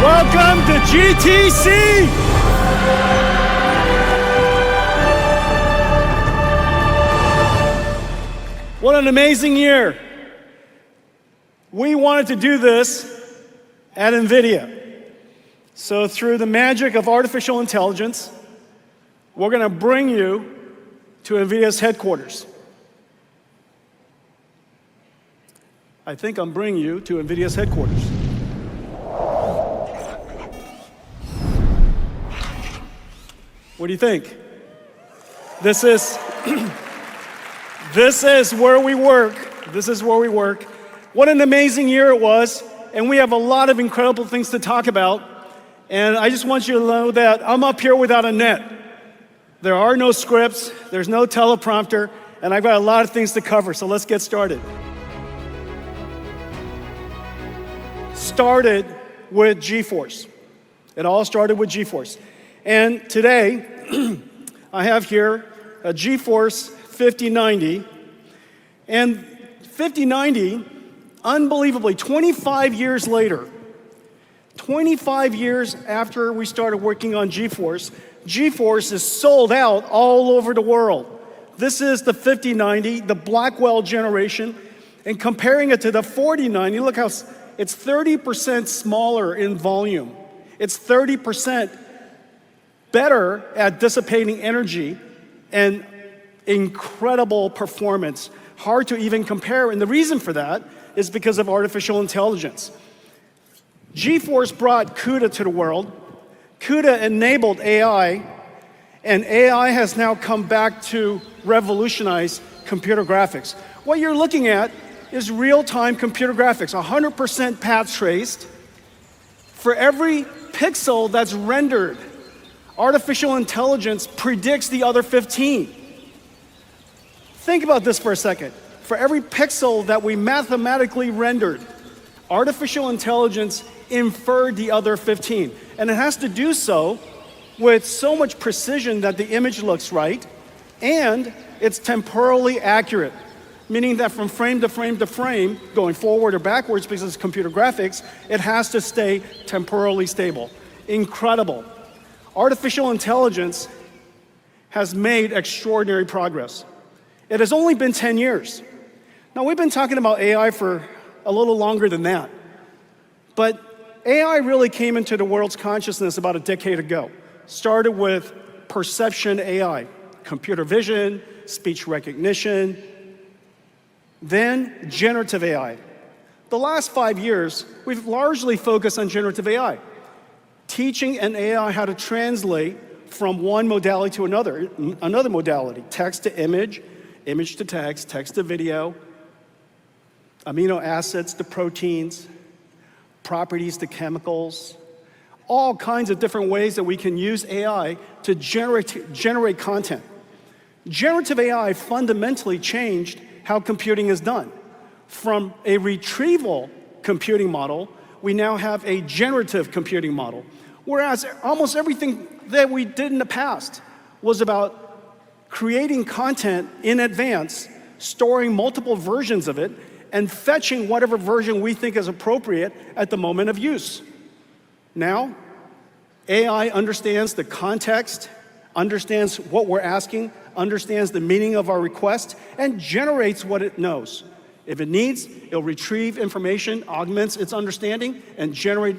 Welcome to GTC! What an amazing year. We wanted to do this at Nvidia. So through the magic of artificial intelligence, we're going to bring you to Nvidia's headquarters. I think I'm bringing you to Nvidia's headquarters. What do you think? This is where we work. This is where we work. What an amazing year it was, and we have a lot of incredible things to talk about. And I just want you to know that I'm up here without a net. There are no scripts, there's no teleprompter, and I've got a lot of things to cover, so let's get started. Started with GeForce. It all started with GeForce. And today, I have here a GeForce 5090. And 5090, unbelievably, 25 years later, 25 years after we started working on GeForce, GeForce is sold out all over the world. This is the 5090, the Blackwell generation. And comparing it to the 4090, look how it's 30% smaller in volume. It's 30% better at dissipating energy and incredible performance. Hard to even compare, and the reason for that is because of artificial intelligence. GeForce brought CUDA to the world. CUDA enabled AI, and AI has now come back to revolutionize computer graphics. What you're looking at is real-time computer graphics, 100% path traced. For every pixel that's rendered, artificial intelligence predicts the other 15. Think about this for a second. For every pixel that we mathematically rendered, artificial intelligence inferred the other 15. And it has to do so with so much precision that the image looks right, and it's temporally accurate, meaning that from frame to frame to frame, going forward or backwards because it's computer graphics, it has to stay temporally stable. Incredible. Artificial intelligence has made extraordinary progress. It has only been 10 years. Now, we've been talking about AI for a little longer than that. But AI really came into the world's consciousness about a decade ago. Started with perception AI, computer vision, speech recognition, then generative AI. The last 5 years, we've largely focused on generative AI. Teaching an AI how to translate from one modality to another modality, text to image, image to text to video, amino acids to proteins, properties to chemicals, all kinds of different ways that we can use AI to generate content. Generative AI fundamentally changed how computing is done. From a retrieval computing model, we now have a generative computing model. Whereas almost everything that we did in the past was about creating content in advance, storing multiple versions of it, and fetching whatever version we think is appropriate at the moment of use. Now, AI understands the context, understands what we're asking, understands the meaning of our request, and generates what it knows. If it needs, it'll retrieve information, augments its understanding, and generate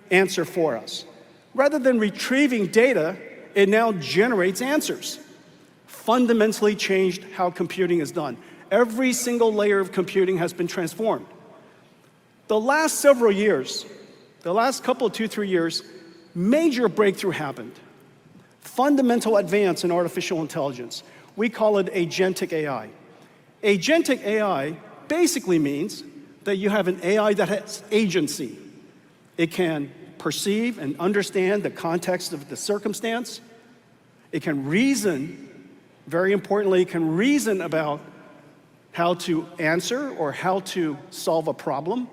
answer for us. Rather than retrieving data, it now generates answers. Fundamentally changed how computing is done. Every single layer of computing has been transformed. The last several years, the last couple of 2-3 years, major breakthrough happened. Fundamental advance in artificial intelligence. We call it agentic AI. Agentic AI basically means that you have an AI that has agency. It can perceive and understand the context of the circumstance. It can reason, very importantly, it can reason about how to answer or how to solve a problem.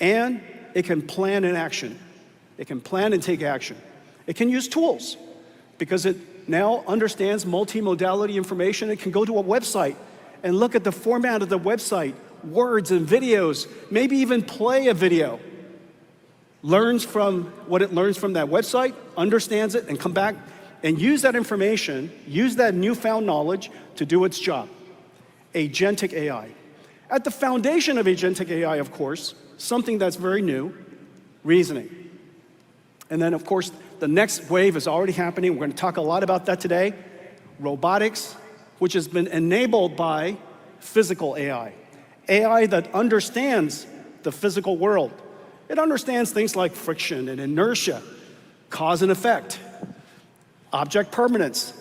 And it can plan in action. It can plan and take action. It can use tools because it now understands multimodality information. It can go to a website and look at the format of the website, words and videos, maybe even play a video. learns from what it learns from that website, understands it, and come back and use that information, use that newfound knowledge to do its job. Agentic AI. At the foundation of agentic AI, of course, something that's very new, reasoning. And then, of course, the next wave is already happening. We're going to talk a lot about that today. Robotics, which has been enabled by physical AI. AI that understands the physical world. It understands things like friction and inertia, cause and effect, object permanence.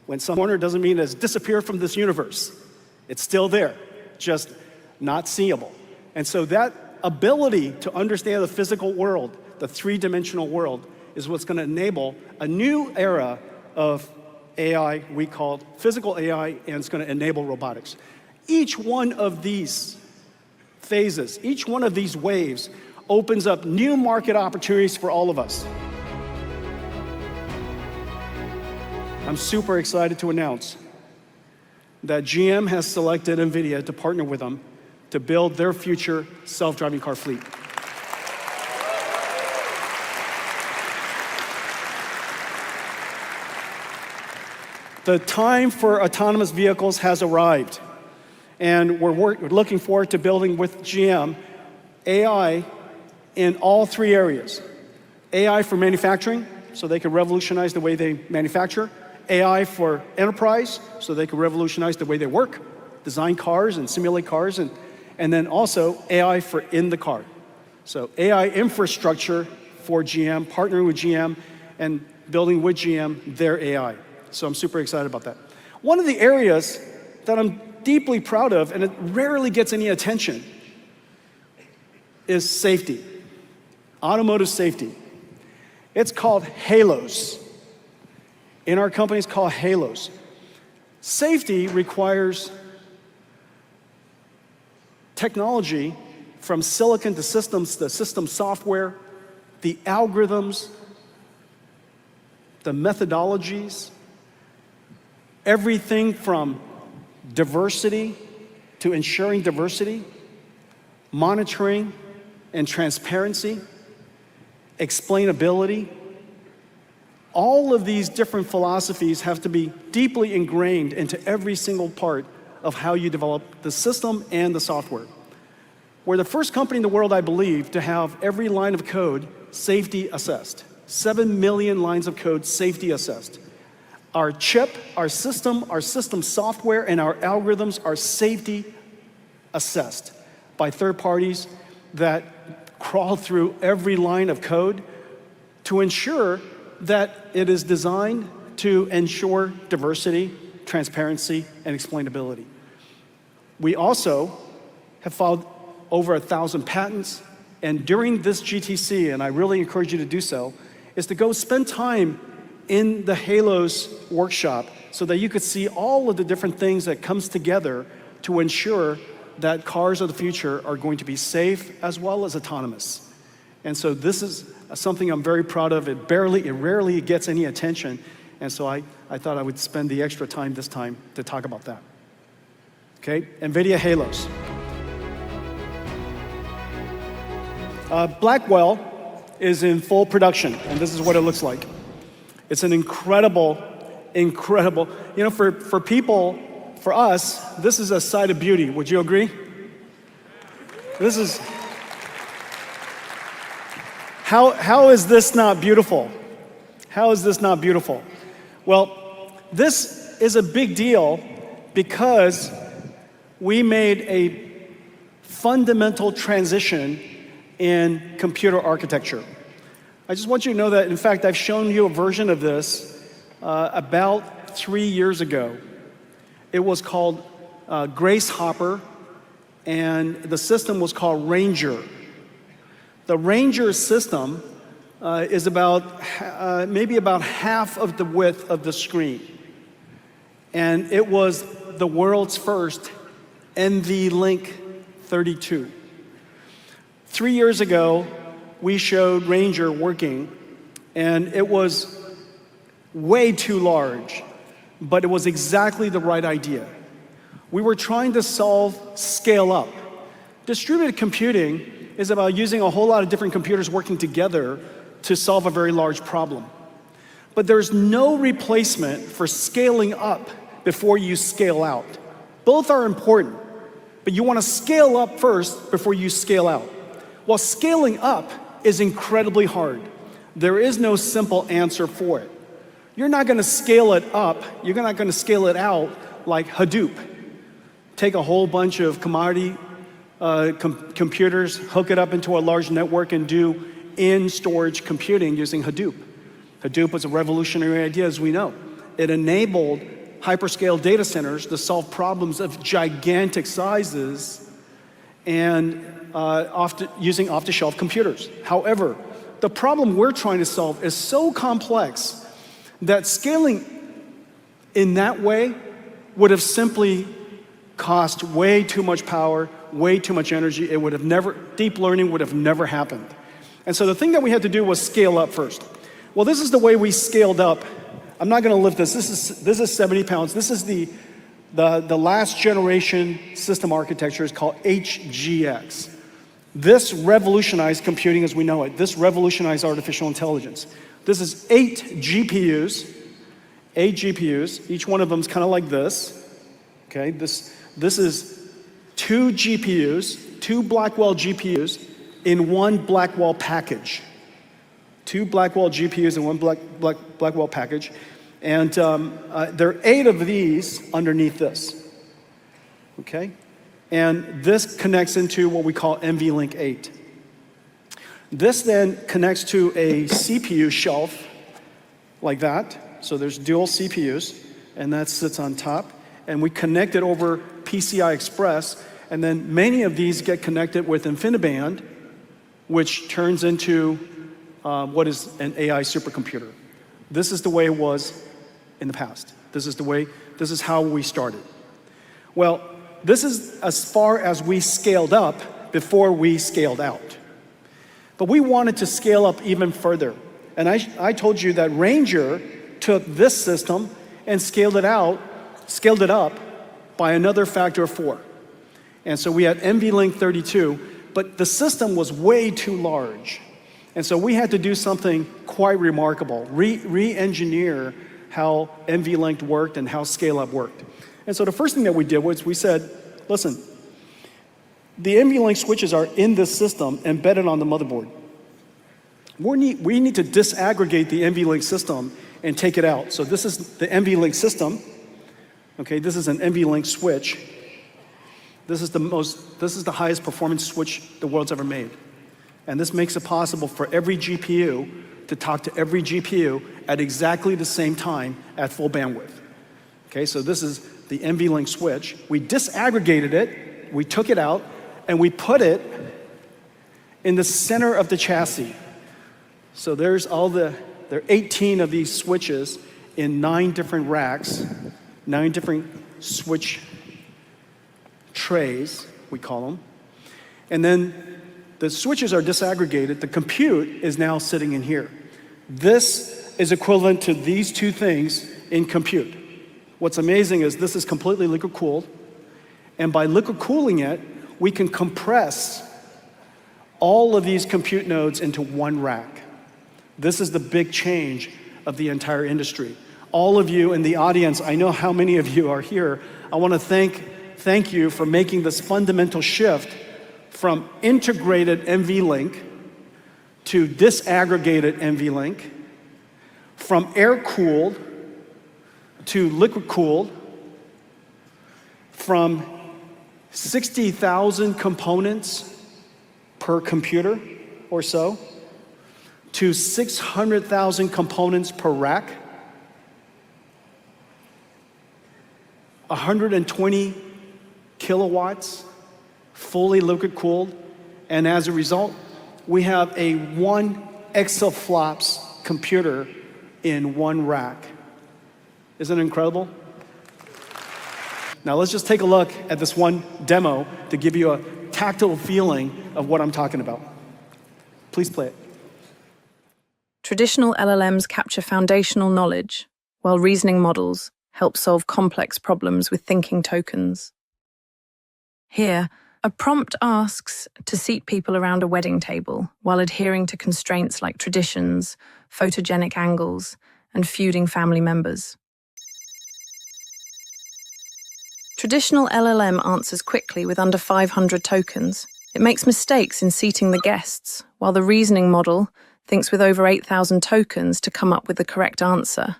When some corner doesn't mean it's disappeared from this universe. It's still there, just not seeable. And so that ability to understand the physical world, the three-dimensional world, is what's going to enable a new era of AI we call physical AI, and it's going to enable robotics. Each one of these phases, each one of these waves opens up new market opportunities for all of us. I'm super excited to announce that GM has selected Nvidia to partner with them to build their future self-driving car fleet. The time for autonomous vehicles has arrived, and we're looking forward to building with GM AI in all three areas. AI for manufacturing, so they can revolutionize the way they manufacture. AI for enterprise, so they can revolutionize the way they work, design cars and simulate cars, and then also AI for in the car. So AI infrastructure for GM, partnering with GM, and building with GM their AI. So I'm super excited about that. One of the areas that I'm deeply proud of, and it rarely gets any attention, is safety, automotive safety. It's called halos. In our company, it's called halos. Safety requires technology from silicon to systems, the system software, the algorithms, the methodologies, everything from diversity to ensuring diversity, monitoring and transparency, explainability. All of these different philosophies have to be deeply ingrained into every single part of how you develop the system and the software. We're the first company in the world, I believe, to have every line of code safety assessed. 7 million lines of code safety assessed. Our chip, our system software, and our algorithms are safety assessed by third parties that crawl through every line of code to ensure that it is designed to ensure diversity, transparency, and explainability. We also have filed over 1,000 patents, and during this GTC, and I really encourage you to do so, is to go spend time in the Halos workshop so that you could see all of the different things that comes together to ensure that cars of the future are going to be safe as well as autonomous. And so this is something I'm very proud of. It rarely gets any attention. And so I thought I would spend the extra time this time to talk about that. Okay, Nvidia Halos. Blackwell is in full production, and this is what it looks like. It's an incredible, you know, for people, for us, this is a sight of beauty. Would you agree? This is, how is this not beautiful? How is this not beautiful? Well, this is a big deal because we made a fundamental transition in computer architecture. I just want you to know that, in fact, I've shown you a version of this about 3 years ago. It was called Grace Hopper, and the system was called Ranger. The Ranger system is about maybe about half of the width of the screen. And it was the world's first NVLink 32. 3 years ago, we showed Ranger working, and it was way too large, but it was exactly the right idea. We were trying to solve scale up. Distributed computing is about using a whole lot of different computers working together to solve a very large problem. But there's no replacement for scaling up before you scale out. Both are important, but you want to scale up first before you scale out. While scaling up is incredibly hard, there is no simple answer for it. You're not going to scale it up, you're not going to scale it out like Hadoop. Take a whole bunch of commodity computers, hook it up into a large network, and do in-storage computing using Hadoop. Hadoop was a revolutionary idea, as we know. It enabled hyperscale data centers to solve problems of gigantic sizes and using off-the-shelf computers. However, the problem we're trying to solve is so complex that scaling in that way would have simply cost way too much power, way too much energy. It would have never, deep learning would have never happened. And so the thing that we had to do was scale up first. Well, this is the way we scaled up. I'm not going to lift this. This is 70 pounds. This is the last generation system architecture. Is called HGX. This revolutionized computing as we know it. This revolutionized artificial intelligence. This is 8 GPUs. Each one of them is kind of like this. Okay, this is 2 GPUs, 2 Blackwell GPUs in one Blackwell package. 2 Blackwell GPUs in one Blackwell package. And there are 8 of these underneath this. Okay? And this connects into what we call NVLink 8. This then connects to a CPU shelf like that. So there's dual CPUs, and that sits on top. And we connect it over PCI Express, and then many of these get connected with InfiniBand, which turns into what is an AI supercomputer. This is the way it was in the past. This is how we started. Well, this is as far as we scaled up before we scaled out. But we wanted to scale up even further. And I told you that Ranger took this system and scaled it up by another factor of 4. And so we had NVLink 32, but the system was way too large. And so we had to do something quite remarkable, re-engineer how NVLink worked and how scale-up worked. And so the first thing that we did was we said, listen, the NVLink switches are in this system embedded on the motherboard. We need to disaggregate the NVLink system and take it out. So this is the NVLink system. Okay, this is an NVLink switch. This is the highest performance switch the world's ever made. And this makes it possible for every GPU to talk to every GPU at exactly the same time at full bandwidth. Okay, so this is the NVLink switch. We disaggregated it, we took it out, and we put it in the center of the chassis. So there are 18 of these switches in 9 different racks, 9 different switch trays, we call them. And then the switches are disaggregated. The compute is now sitting in here. This is equivalent to these 2 things in compute. What's amazing is this is completely liquid cooled. And by liquid cooling it, we can compress all of these compute nodes into one rack. This is the big change of the entire industry. All of you in the audience, I know how many of you are here. I want to thank you for making this fundamental shift from integrated NVLink to disaggregated NVLink, from air-cooled to liquid-cooled, from 60,000 components per computer or so to 600,000 components per rack, 120 kilowatts, fully liquid cooled, and as a result, we have a 1 exaflops computer in one rack. Isn't it incredible? Now let's just take a look at this one demo to give you a tactile feeling of what I'm talking about. Please play it. Traditional LLMs capture foundational knowledge, while reasoning models help solve complex problems with thinking tokens. Here, A prompt asks to seat people around a wedding table while adhering to constraints like traditions, photogenic angles, and feuding family members. Traditional LLM answers quickly with under 500 tokens. It makes mistakes in seating the guests, while the reasoning model thinks with over 8,000 tokens to come up with the correct answer.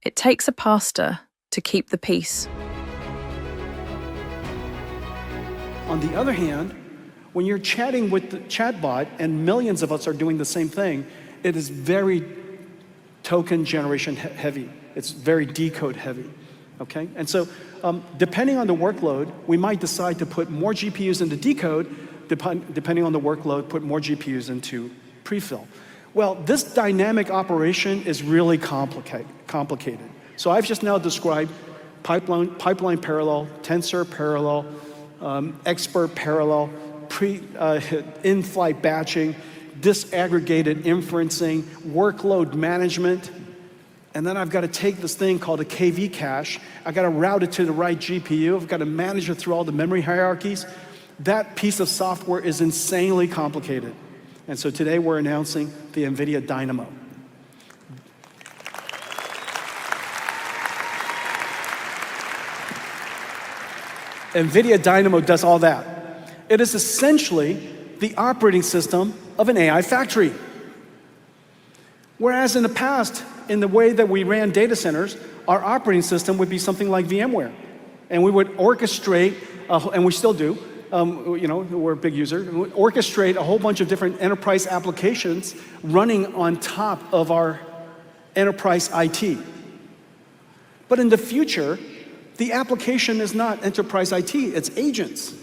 It takes a pastor to keep the peace. On the other hand, when you're chatting with the chatbot, and millions of us are doing the same thing, it is very token generation heavy. It's very decode heavy, okay? And so depending on the workload, we might decide to put more GPUs into decode, depending on the workload, put more GPUs into prefill. Well, this dynamic operation is really complicated. So I've just now described pipeline parallel, tensor parallel, expert parallel, in-flight batching, disaggregated inferencing, workload management, and then I've got to take this thing called a KV cache, I've got to route it to the right GPU, I've got to manage it through all the memory hierarchies. That piece of software is insanely complicated. And so today we're announcing the Nvidia Dynamo. Nvidia Dynamo does all that. It is essentially the operating system of an AI factory. Whereas in the past, in the way that we ran data centers, our operating system would be something like VMware. And we would orchestrate, and we still do, we're a big user, we orchestrate a whole bunch of different enterprise applications running on top of our enterprise IT. But in the future, the application is not enterprise IT, it's agents.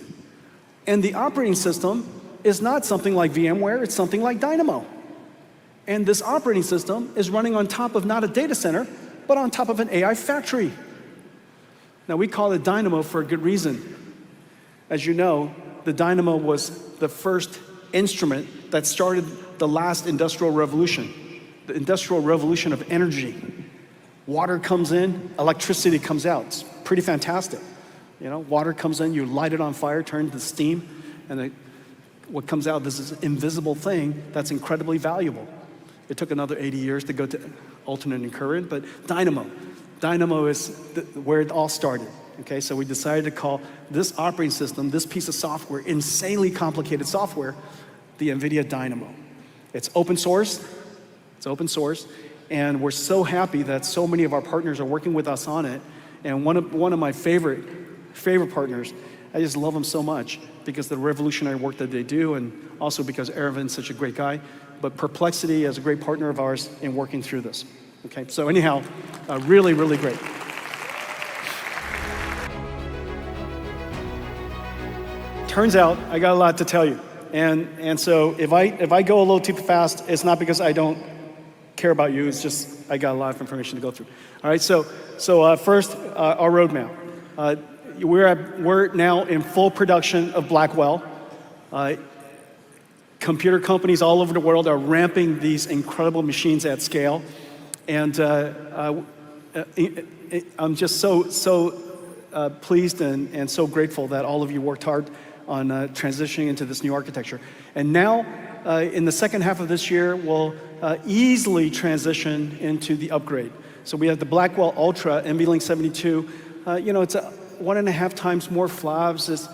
And the operating system is not something like VMware, it's something like Dynamo. And this operating system is running on top of not a data center, but on top of an AI factory. Now we call it Dynamo for a good reason. As you know, the Dynamo was the first instrument that started the last industrial revolution, the industrial revolution of energy. Water comes in, electricity comes out. It's pretty fantastic. You know, water comes in, you light it on fire, turn it to steam, and what comes out is this invisible thing that's incredibly valuable. It took another 80 years to go to alternating current, but Dynamo is where it all started. Okay, so we decided to call this operating system, this piece of software, insanely complicated software, the Nvidia Dynamo. It's open source, and we're so happy that so many of our partners are working with us on it. And one of my favorite partners, I just love them so much because of the revolutionary work that they do, and also because Aravin's such a great guy. But Perplexity is a great partner of ours in working through this. Okay, so anyhow, really, really great. Turns out I got a lot to tell you, and so if I go a little too fast, it's not because I don't care about you. It's just I got a lot of information to go through. All right, so first our roadmap. We're now in full production of Blackwell. Computer companies all over the world are ramping these incredible machines at scale, and I'm just so pleased and so grateful that all of you worked hard on transitioning into this new architecture. And now, in the second half of this year, we'll easily transition into the upgrade. So we have the Blackwell Ultra NVLink 72. It's 1.5 times more flops. It's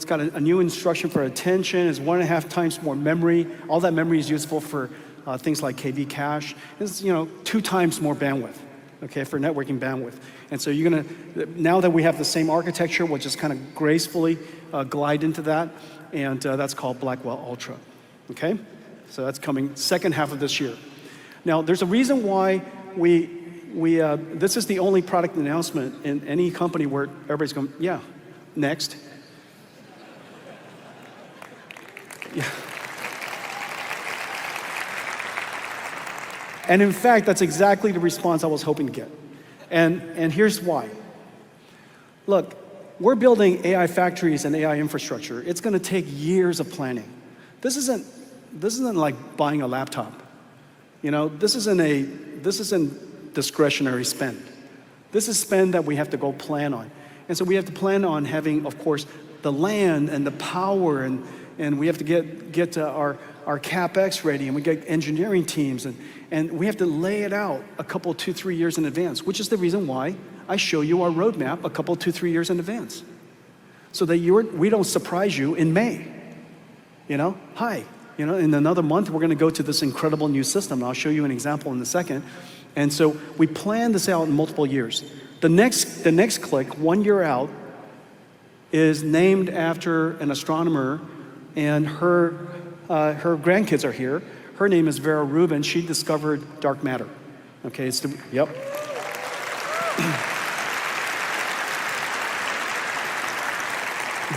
got a new instruction for attention. It's 1.5 times more memory. All that memory is useful for things like KV cache. It's 2 times more bandwidth, okay, for networking bandwidth. And so now that we have the same architecture, we'll just kind of gracefully glide into that, and that's called Blackwell Ultra, okay? So that's coming second half of this year. Now, there's a reason why this is the only product announcement in any company where everybody's going, yeah, next. Yeah. And in fact, that's exactly the response I was hoping to get. And here's why. Look, we're building AI factories and AI infrastructure. It's going to take years of planning. This isn't like buying a laptop. This isn't discretionary spend. This is spend that we have to go plan on. And so we have to plan on having, of course, the land and the power, and we have to get our CapEx ready, and we get engineering teams, and we have to lay it out a couple, 2, 3 years in advance, which is the reason why I show you our roadmap a couple, 2, 3 years in advance, so that we don't surprise you in May. Hi, in another month, we're gonna go to this incredible new system. I'll show you an example in a second. And so we plan this out in multiple years. The next click, 1 year out, is named after an astronomer, and her grandkids are here. Her name is Vera Rubin. She discovered dark matter. Okay, yep.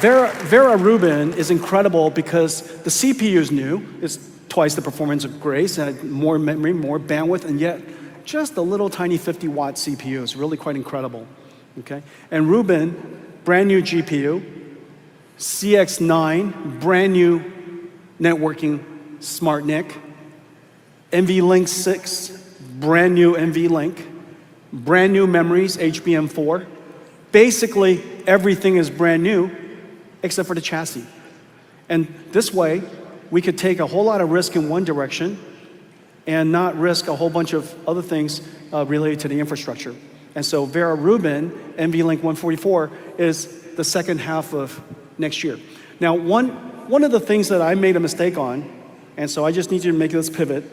Vera Rubin is incredible because the CPU is new. It's twice the performance of Grace, and more memory, more bandwidth, and yet just a little tiny 50-watt CPU is really quite incredible. Okay, and Rubin, brand new GPU, CX9, brand new networking smart NIC, NVLink 6, brand new NVLink, brand new memories, HBM4. Basically, everything is brand new except for the chassis. And this way, we could take a whole lot of risk in one direction and not risk a whole bunch of other things related to the infrastructure. And so Vera Rubin, NVLink 144, is the second half of next year. Now, one of the things that I made a mistake on, and so I just need you to make this pivot.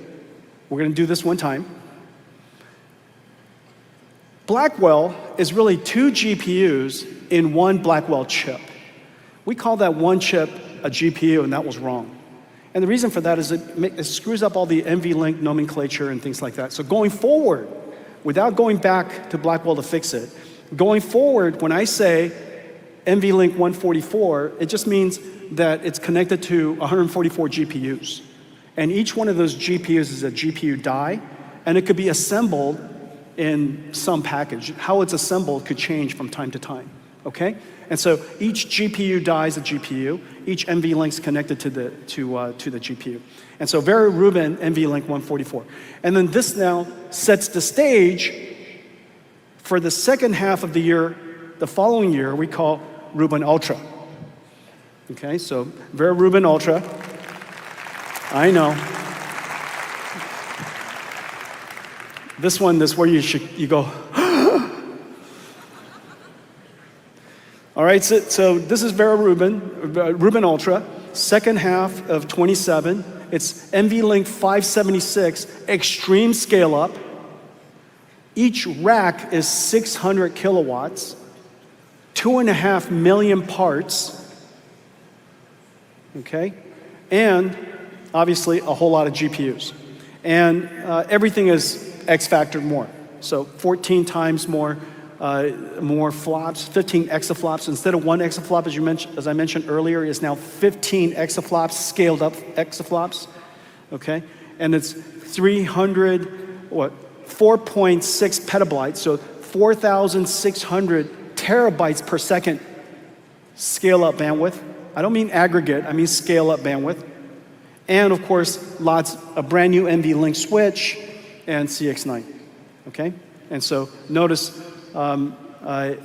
We're gonna do this one time. Blackwell is really 2 GPUs in one Blackwell chip. We call that one chip a GPU, and that was wrong. And the reason for that is it screws up all the NVLink nomenclature and things like that. So going forward, without going back to Blackwell to fix it, going forward, when I say NVLink 144, it just means that it's connected to 144 GPUs. And each one of those GPUs is a GPU die, and it could be assembled in some package. How it's assembled could change from time to time, okay? And so each GPU die is a GPU. Each NVLink is connected to the GPU. And so Vera Rubin, NVLink 144. And then this now sets the stage for the second half of the year, the following year, we call Rubin Ultra. Okay, so Vera Rubin Ultra. I know. This where you go, all right, so this is Vera Rubin Ultra, second half of 27. It's NVLink 576, extreme scale up. Each rack is 600 kilowatts, 2.5 million parts, okay? And obviously a whole lot of GPUs. And everything is X factored more. So 14 times more flops, 15 exaflops. Instead of 1 exaflop, as I mentioned earlier, is now 15 exaflops, scaled up exaflops, okay? And it's 4.6 petabytes, so 4,600 terabytes per second scale up bandwidth. I don't mean aggregate, I mean scale up bandwidth. And of course, a brand new NVLink switch and CX9, okay? And so notice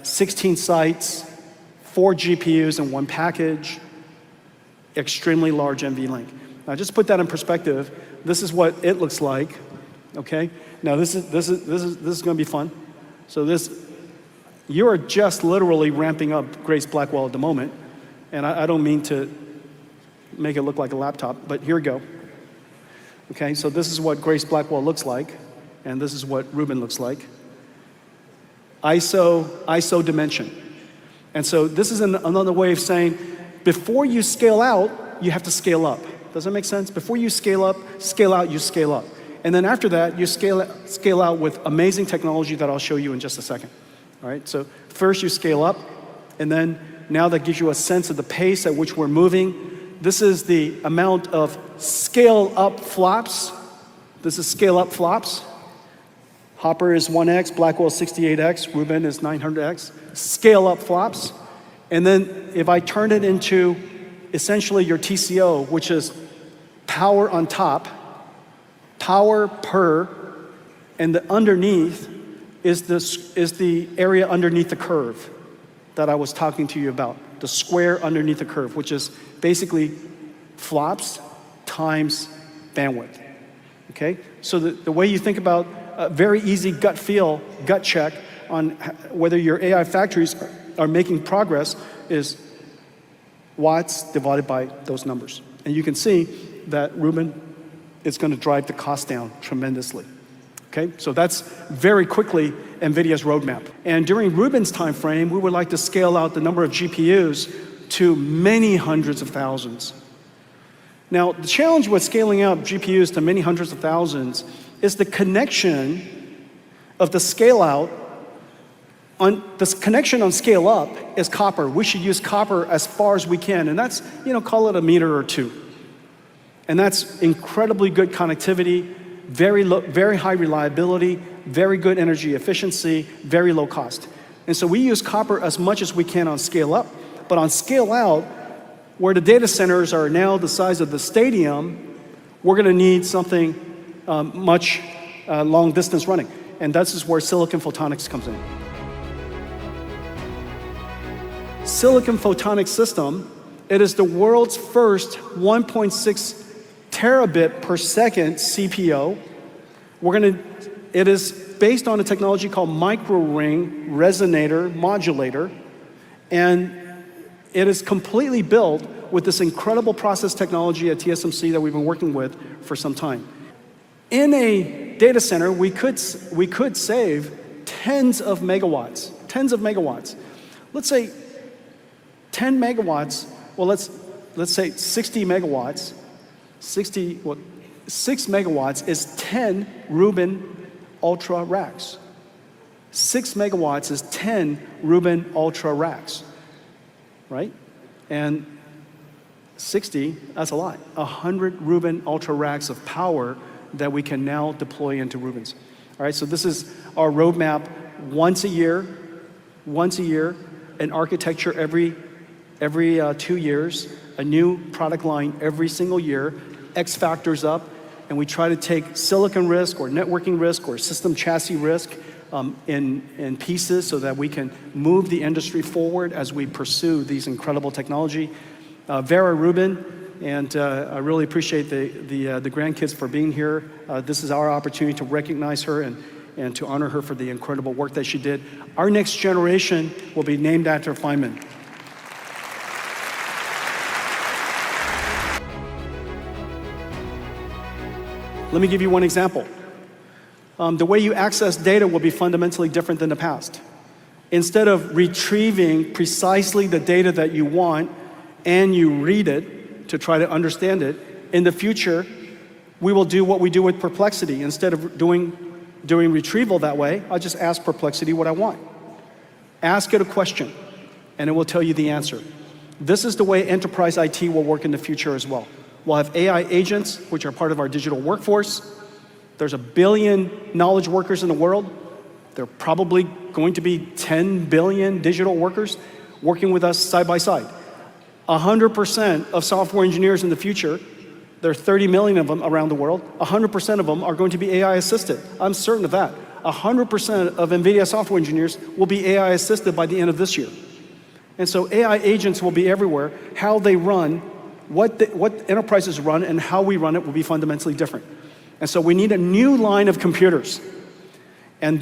16 sites, 4 GPUs in one package, extremely large NVLink. Now just put that in perspective. This is what it looks like, okay? Now this is gonna be fun. So you are just literally ramping up Grace Blackwell at the moment, and I don't mean to make it look like a laptop, but here we go. Okay, so this is what Grace Blackwell looks like, and this is what Rubin looks like. ISO dimension. And so this is another way of saying, before you scale out, you have to scale up. Does that make sense? Before you scale out, you scale up. And then after that, you scale out with amazing technology that I'll show you in just a second. All right, so first you scale up, and then now that gives you a sense of the pace at which we're moving. This is the amount of scale up flops. This is scale up flops. Hopper is 1x, Blackwell is 68x, Rubin is 900x. Scale up flops. And then if I turn it into essentially your TCO, which is power on top, power per, and the underneath is the area underneath the curve that I was talking to you about. the square underneath the curve, which is basically flops times bandwidth. Okay? So the way you think about a very easy gut feel, gut check on whether your AI factories are making progress is watts divided by those numbers. And you can see that Rubin is going to drive the cost down tremendously. Okay, so that's very quickly NVIDIA's roadmap. And during Rubin's time frame, we would like to scale out the number of GPUs to many hundreds of thousands. Now, the challenge with scaling out GPUs to many hundreds of thousands is the connection of the scale out. This connection on scale up is copper. We should use copper as far as we can, and that's, call it a meter or two. And that's incredibly good connectivity, very high reliability, very good energy efficiency, very low cost. And so we use copper as much as we can on scale up, but on scale out, where the data centers are now the size of the stadium, we're going to need something much long distance running. And this is where silicon photonics comes in. Silicon photonics system, it is the world's first 1.6 terabit per second CPO. It is based on a technology called micro-ring resonator modulator, and it is completely built with this incredible process technology at TSMC that we've been working with for some time. In a data center, we could save tens of megawatts. Let's say 10 megawatts, well, let's say 60 megawatts. 6 megawatts is 10 Rubin Ultra racks. 6 megawatts is 10 Rubin Ultra racks, right? And 60, that's a lot. 100 Rubin Ultra racks of power that we can now deploy into Rubins. All right, so this is our roadmap. Once a year, an architecture every 2 years, a new product line every single year, X factors up, and we try to take silicon risk or networking risk or system chassis risk in pieces so that we can move the industry forward as we pursue these incredible technology. Vera Rubin, and I really appreciate the grandkids for being here. This is our opportunity to recognize her and to honor her for the incredible work that she did. Our next generation will be named after Feynman. Let me give you one example. The way you access data will be fundamentally different than the past. Instead of retrieving precisely the data that you want and you read it to try to understand it, in the future, we will do what we do with Perplexity. Instead of doing retrieval that way, I just ask Perplexity what I want. Ask it a question, and it will tell you the answer. This is the way enterprise IT will work in the future as well. We'll have AI agents, which are part of our digital workforce. There's 1 billion knowledge workers in the world. There are probably going to be 10 billion digital workers working with us side by side. 100% of software engineers in the future, there are 30 million of them around the world, 100% of them are going to be AI assisted. I'm certain of that. 100% of NVIDIA software engineers will be AI assisted by the end of this year. And so AI agents will be everywhere. How they run, what enterprises run, and how we run it will be fundamentally different. And so we need a new line of computers. And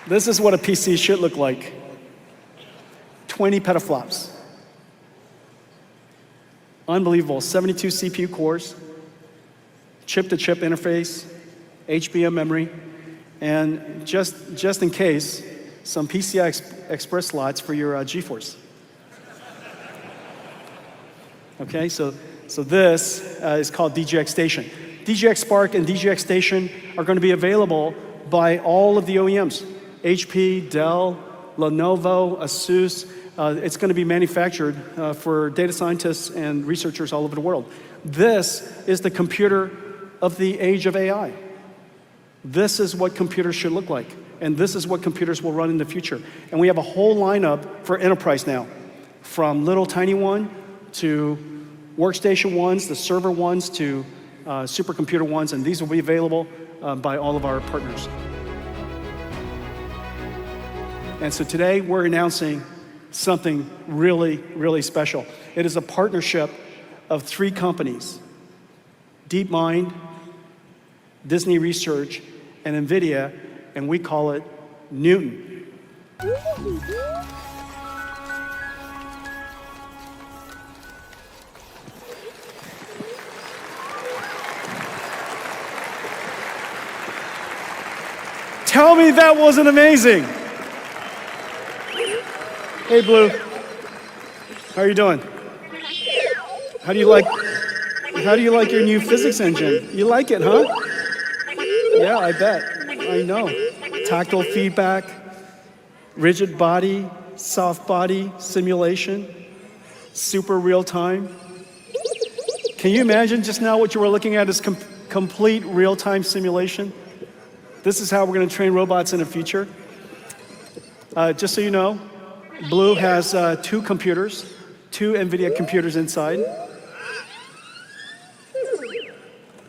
this is what a PC should look like. 20 petaflops. Unbelievable, 72 CPU cores, chip-to-chip interface, HBM memory, and just in case, some PCI Express slots for your GeForce. Okay, so this is called DGX Station. DGX Spark and DGX Station are going to be available by all of the OEMs. HP, Dell, Lenovo, Asus. It's going to be manufactured for data scientists and researchers all over the world. This is the computer of the age of AI. This is what computers should look like. And this is what computers will run in the future. And we have a whole lineup for enterprise now, from little tiny one to workstation ones, the server ones to supercomputer ones, and these will be available by all of our partners. And so today we're announcing something really, really special. It is a partnership of 3 companies, DeepMind, Disney Research, and Nvidia, and we call it Newton. Tell me that wasn't amazing. Hey, Blue. How are you doing? How do you like your new physics engine? You like it, huh? Yeah, I bet. I know. Tactile feedback, rigid body, soft body simulation, super real time. Can you imagine just now what you were looking at is complete real-time simulation? This is how we're going to train robots in the future. Just so you know, Blue has 2 computers, 2 NVIDIA computers inside.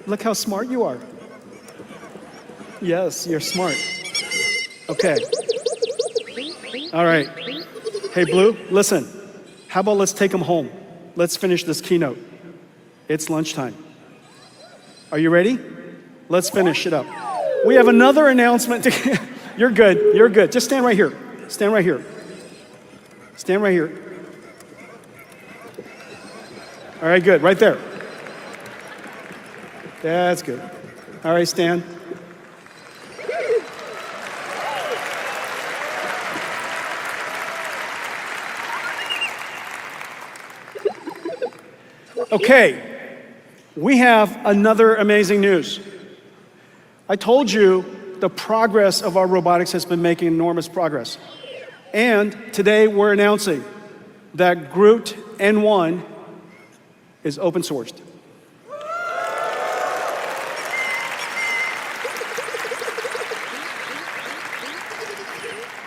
Look how smart you are. Yes, you're smart. Okay. All right. Hey, Blue, listen. How about let's take them home? Let's finish this keynote. It's lunchtime. Are you ready? Let's finish it up. We have another announcement. You're good. You're good. Just stand right here. Stand right here. Stand right here. All right, good. Right there. That's good. All right, stand. Okay, we have another amazing news. I told you the progress of our robotics has been making enormous progress. And today we're announcing that Groot N1 is open sourced.